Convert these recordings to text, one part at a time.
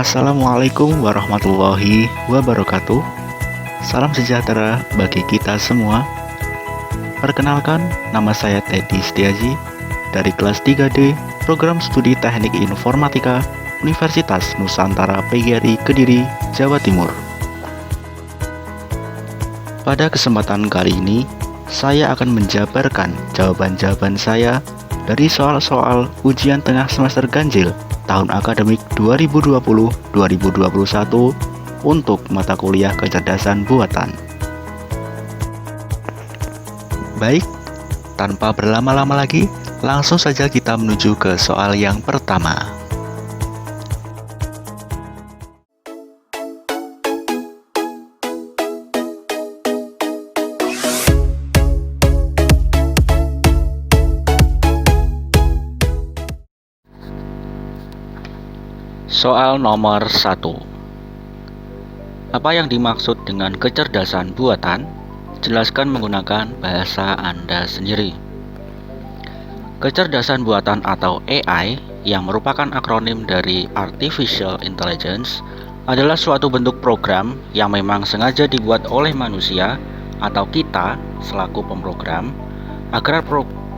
Assalamualaikum warahmatullahi wabarakatuh. Salam sejahtera bagi kita semua. Perkenalkan, nama saya Teddy Setiaji dari kelas 3D Program Studi Teknik Informatika Universitas Nusantara PGRI Kediri, Jawa Timur. Pada kesempatan kali ini, saya akan menjabarkan jawaban-jawaban saya dari soal-soal ujian tengah semester ganjil tahun akademik 2020-2021 untuk mata kuliah kecerdasan buatan. Baik, tanpa berlama-lama lagi, langsung saja kita menuju ke soal yang pertama. Soal nomor 1. Apa yang dimaksud dengan kecerdasan buatan? Jelaskan menggunakan bahasa Anda sendiri. Kecerdasan buatan atau AI yang merupakan akronim dari Artificial Intelligence adalah suatu bentuk program yang memang sengaja dibuat oleh manusia atau kita selaku pemrogram agar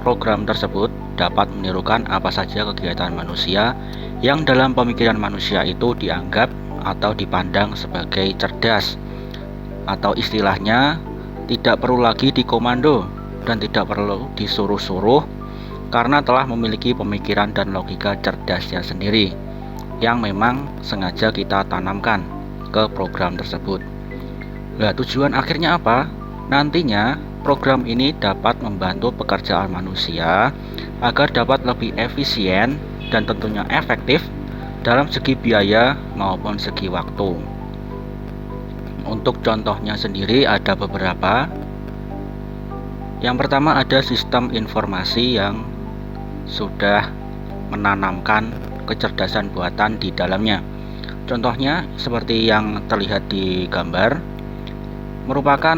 program tersebut dapat menirukan apa saja kegiatan manusia yang dalam pemikiran manusia itu dianggap atau dipandang sebagai cerdas, atau istilahnya tidak perlu lagi dikomando dan tidak perlu disuruh-suruh karena telah memiliki pemikiran dan logika cerdasnya sendiri yang memang sengaja kita tanamkan ke program tersebut. Nah, tujuan akhirnya apa? Nantinya program ini dapat membantu pekerjaan manusia agar dapat lebih efisien dan tentunya efektif dalam segi biaya maupun segi waktu. Untuk contohnya sendiri ada beberapa. Yang pertama ada sistem informasi yang sudah menanamkan kecerdasan buatan di dalamnya. Contohnya seperti yang terlihat di gambar, merupakan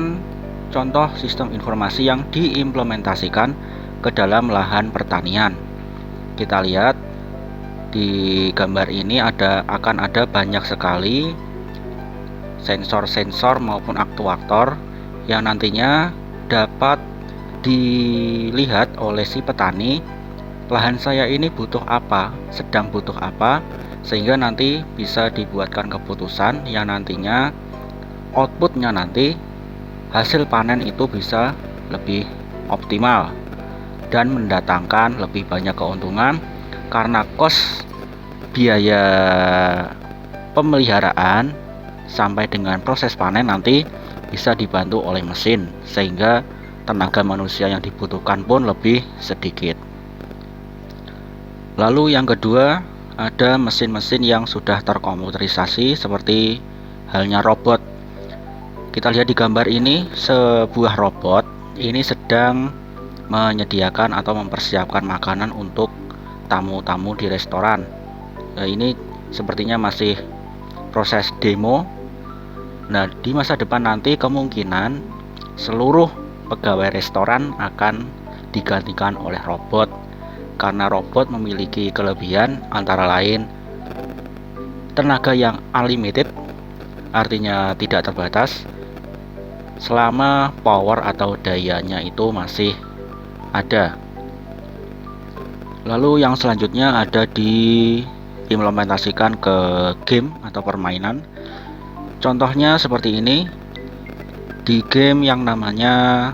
contoh sistem informasi yang diimplementasikan ke dalam lahan pertanian. Kita lihat di gambar ini akan ada banyak sekali sensor-sensor maupun aktuator yang nantinya dapat dilihat oleh si petani, lahan saya ini butuh apa, sedang butuh apa, sehingga nanti bisa dibuatkan keputusan yang nantinya outputnya nanti hasil panen itu bisa lebih optimal dan mendatangkan lebih banyak keuntungan karena kos biaya pemeliharaan sampai dengan proses panen nanti bisa dibantu oleh mesin, sehingga tenaga manusia yang dibutuhkan pun lebih sedikit. Lalu yang kedua, ada mesin-mesin yang sudah terkomputerisasi seperti halnya robot. Kita lihat di gambar ini, sebuah robot ini sedang menyediakan atau mempersiapkan makanan untuk tamu-tamu di restoran. Nah, ini sepertinya masih proses demo. Nah, di masa depan nanti kemungkinan seluruh pegawai restoran akan digantikan oleh robot karena robot memiliki kelebihan antara lain tenaga yang unlimited, artinya tidak terbatas selama power atau dayanya itu masih ada. Lalu yang selanjutnya ada diimplementasikan ke game atau permainan. Contohnya seperti ini. Di game yang namanya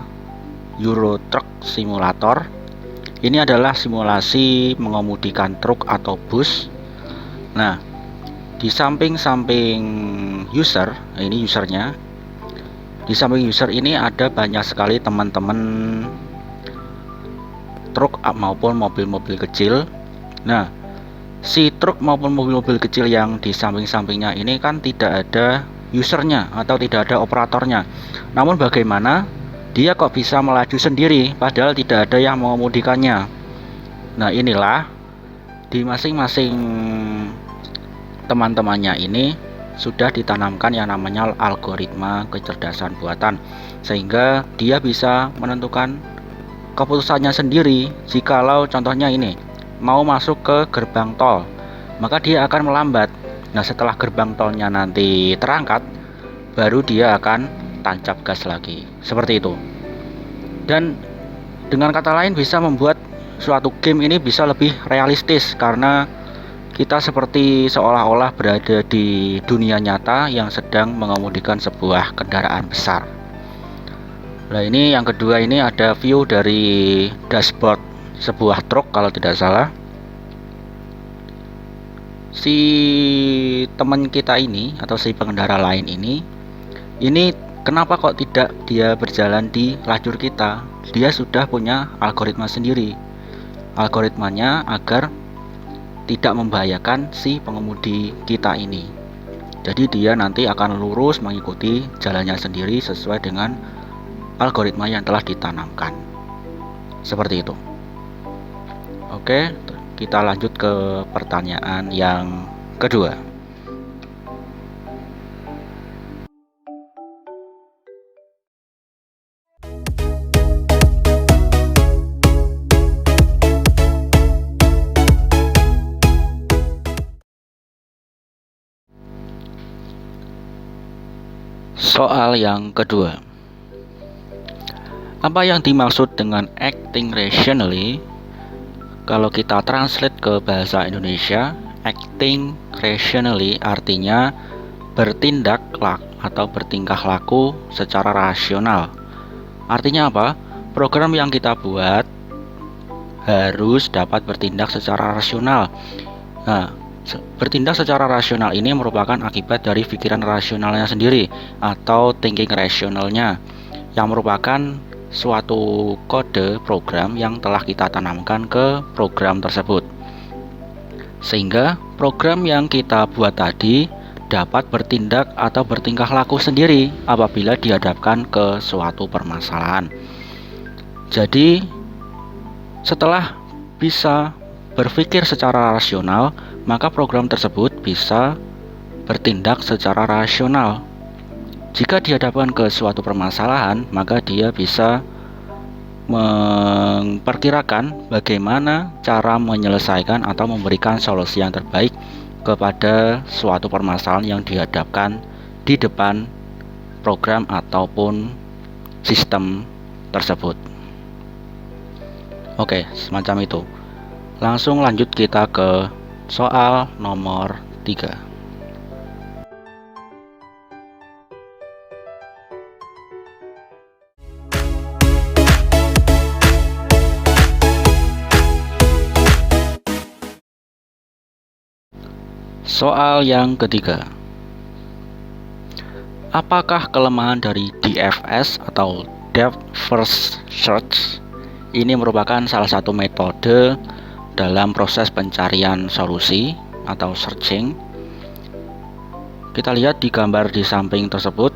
Euro Truck Simulator. Ini adalah simulasi mengemudikan truk atau bus. Nah, di samping-samping user, ini usernya. Di samping user ini ada banyak sekali teman-teman truk maupun mobil-mobil kecil. Nah, si truk maupun mobil-mobil kecil yang di samping-sampingnya ini kan tidak ada usernya atau tidak ada operatornya. Namun bagaimana dia kok bisa melaju sendiri padahal tidak ada yang mengemudikannya? Nah, inilah di masing-masing teman-temannya ini sudah ditanamkan yang namanya algoritma kecerdasan buatan, sehingga dia bisa menentukan keputusannya sendiri. Jikalau contohnya ini mau masuk ke gerbang tol, maka dia akan melambat Nah, setelah gerbang tolnya nanti terangkat, baru dia akan tancap gas lagi. Seperti itu. Dan dengan kata lain bisa membuat suatu game ini bisa lebih realistis karena kita seperti seolah-olah berada di dunia nyata yang sedang mengemudikan sebuah kendaraan besar. Nah, ini yang kedua, ini ada view dari dashboard sebuah truk kalau tidak salah. Si teman kita ini atau si pengendara lain ini kenapa kok tidak dia berjalan di lajur kita? Dia sudah punya algoritma sendiri. Algoritmanya agar tidak membahayakan si pengemudi kita ini. Jadi dia nanti akan lurus mengikuti jalannya sendiri sesuai dengan algoritma yang telah ditanamkan. Seperti itu. Oke, kita lanjut ke pertanyaan yang kedua. Soal yang kedua. Apa yang dimaksud dengan acting rationally? Kalau kita translate ke bahasa Indonesia, acting rationally artinya bertindak atau bertingkah laku secara rasional. Artinya apa? Program yang kita buat harus dapat bertindak secara rasional. Nah, bertindak secara rasional ini merupakan akibat dari pikiran rasionalnya sendiri atau thinking rasionalnya, yang merupakan suatu kode program yang telah kita tanamkan ke program tersebut, sehingga program yang kita buat tadi dapat bertindak atau bertingkah laku sendiri apabila dihadapkan ke suatu permasalahan. Jadi setelah bisa berpikir secara rasional, maka program tersebut bisa bertindak secara rasional. Jika dihadapkan ke suatu permasalahan, maka dia bisa memperkirakan bagaimana cara menyelesaikan atau memberikan solusi yang terbaik kepada suatu permasalahan yang dihadapkan di depan program ataupun sistem tersebut. Oke, semacam itu. Langsung lanjut kita ke soal nomor 3. Soal yang ketiga. Apakah kelemahan dari DFS atau Depth First Search ini merupakan salah satu metode dalam proses pencarian solusi atau searching? Kita lihat di gambar di samping tersebut.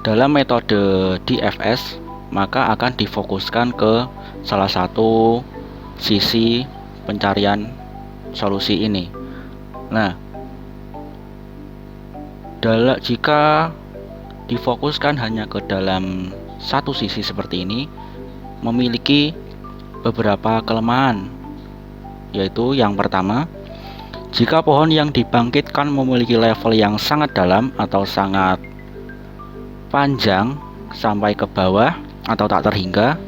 Dalam metode DFS, maka akan difokuskan ke salah satu sisi pencarian solusi ini. Nah, jika difokuskan hanya ke dalam satu sisi seperti ini, memiliki beberapa kelemahan, yaitu yang pertama, jika pohon yang dibangkitkan memiliki level yang sangat dalam atau sangat panjang sampai ke bawah atau tak terhingga,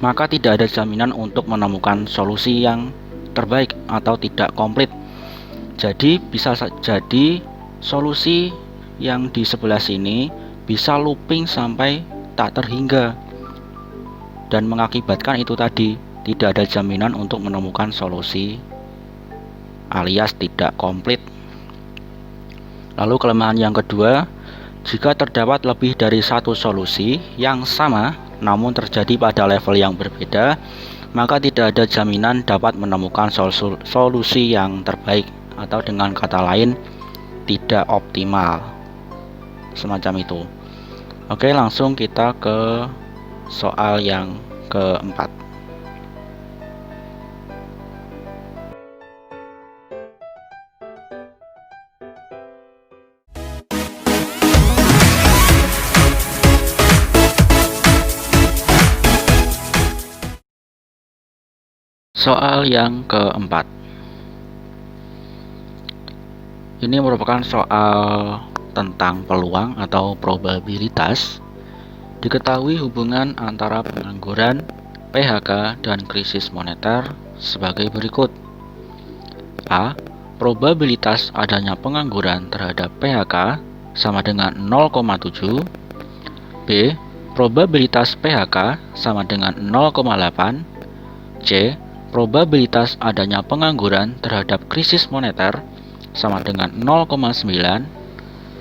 maka tidak ada jaminan untuk menemukan solusi yang terbaik atau tidak komplit. Jadi bisa jadi solusi yang di sebelah sini bisa looping sampai tak terhingga, dan mengakibatkan itu tadi tidak ada jaminan untuk menemukan solusi alias tidak komplit. Lalu kelemahan yang kedua, jika terdapat lebih dari satu solusi yang sama namun terjadi pada level yang berbeda, maka tidak ada jaminan dapat menemukan solusi yang terbaik, atau dengan kata lain tidak optimal. Semacam itu. Oke, langsung kita ke soal yang keempat. Soal yang keempat. Ini merupakan soal tentang peluang atau probabilitas. Diketahui hubungan antara pengangguran, PHK, dan krisis moneter sebagai berikut. A. Probabilitas adanya pengangguran terhadap PHK sama dengan 0,7. B. Probabilitas PHK sama dengan 0,8. C. Probabilitas adanya pengangguran terhadap krisis moneter sama dengan 0,9.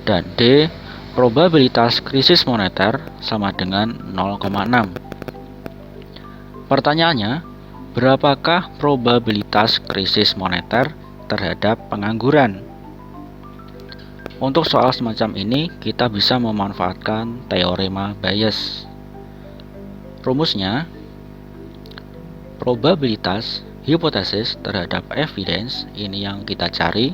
Dan D. Probabilitas krisis moneter sama dengan 0,6. Pertanyaannya, berapakah probabilitas krisis moneter terhadap pengangguran? Untuk soal semacam ini, kita bisa memanfaatkan teorema Bayes. Rumusnya, probabilitas hipotesis terhadap evidence, ini yang kita cari,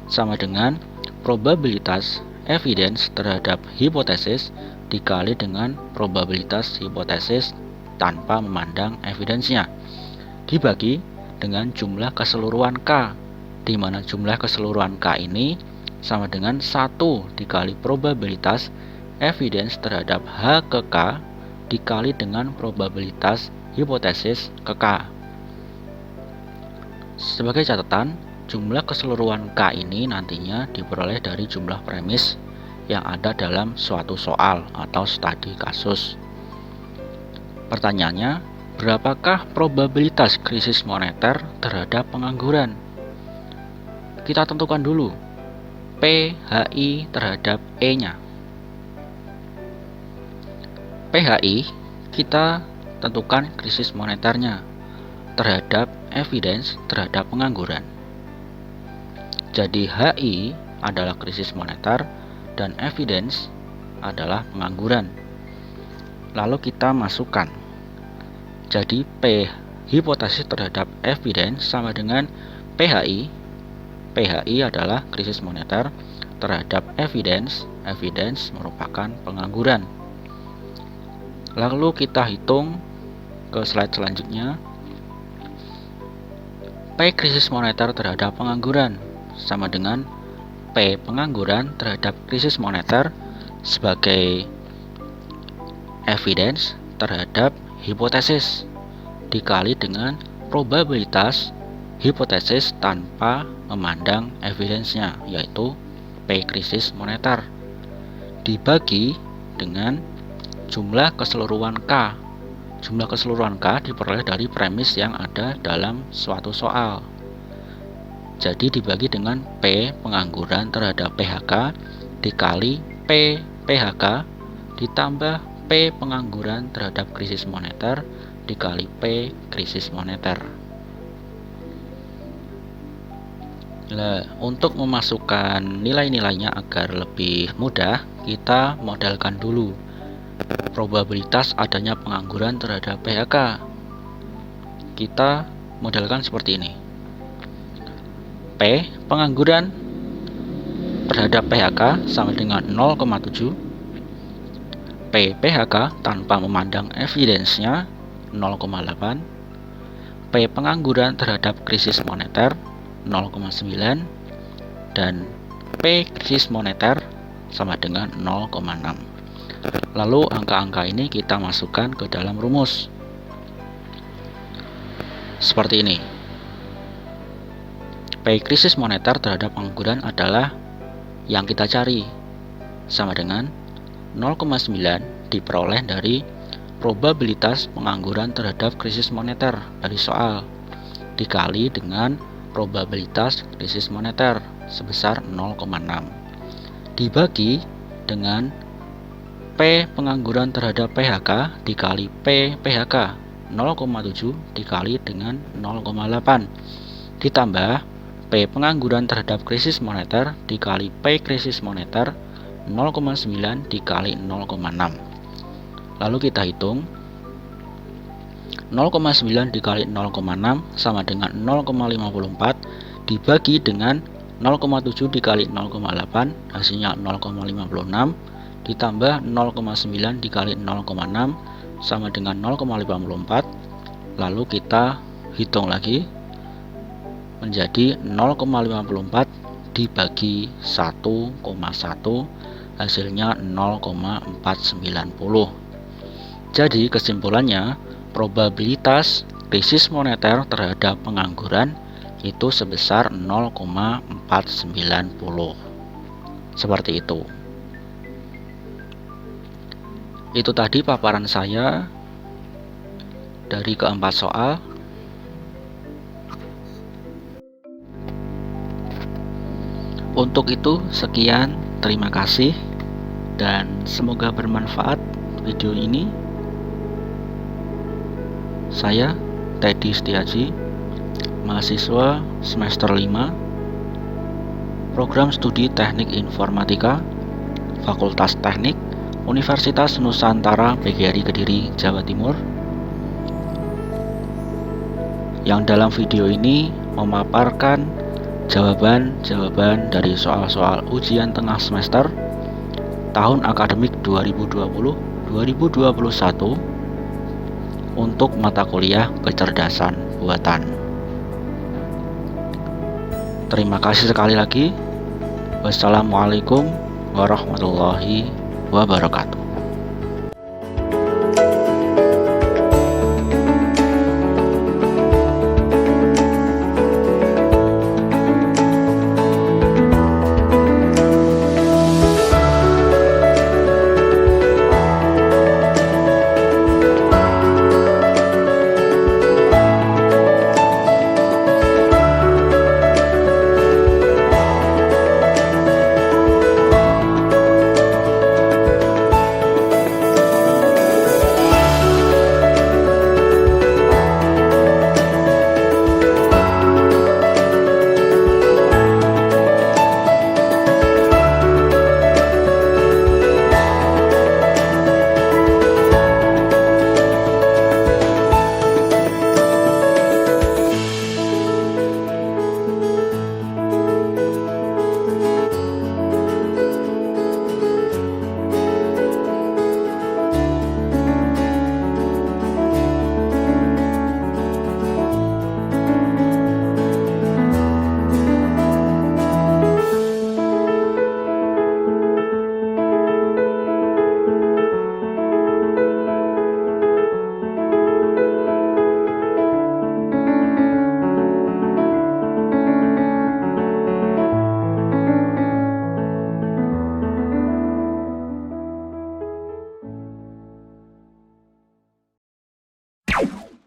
sama dengan probabilitas evidence terhadap hipotesis dikali dengan probabilitas hipotesis tanpa memandang evidence-nya, dibagi dengan jumlah keseluruhan K, di mana jumlah keseluruhan K ini sama dengan 1 dikali probabilitas evidence terhadap H ke K dikali dengan probabilitas hipotesis ke K. Sebagai catatan, jumlah keseluruhan K ini nantinya diperoleh dari jumlah premis yang ada dalam suatu soal atau studi kasus. Pertanyaannya, berapakah probabilitas krisis moneter terhadap pengangguran? Kita tentukan dulu PHI terhadap E-nya. PHI kita tentukan krisis moneternya terhadap evidence terhadap pengangguran. Jadi HI adalah krisis moneter dan evidence adalah pengangguran. Lalu kita masukkan. Jadi P hipotesis terhadap evidence sama dengan PHI. PHI adalah krisis moneter terhadap evidence. Evidence merupakan pengangguran. Lalu kita hitung ke slide selanjutnya. P krisis moneter terhadap pengangguran sama dengan P pengangguran terhadap krisis moneter sebagai evidence terhadap hipotesis dikali dengan probabilitas hipotesis tanpa memandang evidence-nya, yaitu P krisis moneter, dibagi dengan jumlah keseluruhan K. Jumlah keseluruhan K diperoleh dari premis yang ada dalam suatu soal. Jadi dibagi dengan P pengangguran terhadap PHK dikali P PHK ditambah P pengangguran terhadap krisis moneter dikali P krisis moneter. Nah, untuk memasukkan nilai-nilainya agar lebih mudah, kita modelkan dulu probabilitas adanya pengangguran terhadap PHK. Kita modelkan seperti ini. P pengangguran terhadap PHK sama dengan 0,7. P PHK tanpa memandang evidence-nya 0,8. P pengangguran terhadap krisis moneter 0,9 dan P krisis moneter sama dengan 0,6. Lalu angka-angka ini kita masukkan ke dalam rumus seperti ini. P krisis moneter terhadap pengangguran adalah yang kita cari sama dengan 0,9 diperoleh dari probabilitas pengangguran terhadap krisis moneter dari soal dikali dengan probabilitas krisis moneter sebesar 0,6 dibagi dengan P pengangguran terhadap PHK dikali P PHK 0,7 dikali dengan 0,8 ditambah P pengangguran terhadap krisis moneter dikali P krisis moneter 0,9 dikali 0,6. Lalu kita hitung 0,9 dikali 0,6 sama dengan 0,54 dibagi dengan 0,7 dikali 0,8 hasilnya 0,56 ditambah 0,9 dikali 0,6 sama dengan 0,54. Lalu kita hitung lagi menjadi 0,54 dibagi 1,1 hasilnya 0,490. Jadi kesimpulannya, probabilitas krisis moneter terhadap pengangguran itu sebesar 0,490. Seperti itu. Itu tadi paparan saya dari keempat soal. Untuk itu, sekian, terima kasih, dan semoga bermanfaat video ini. Saya, Teddy Setiaji, mahasiswa semester 5, Program Studi Teknik Informatika, Fakultas Teknik, Universitas Nusantara PGRI Kediri, Jawa Timur, yang dalam video ini memaparkan jawaban-jawaban dari soal-soal ujian tengah semester tahun akademik 2020-2021 untuk mata kuliah kecerdasan buatan. Terima kasih sekali lagi. Wassalamualaikum warahmatullahi wabarakatuh.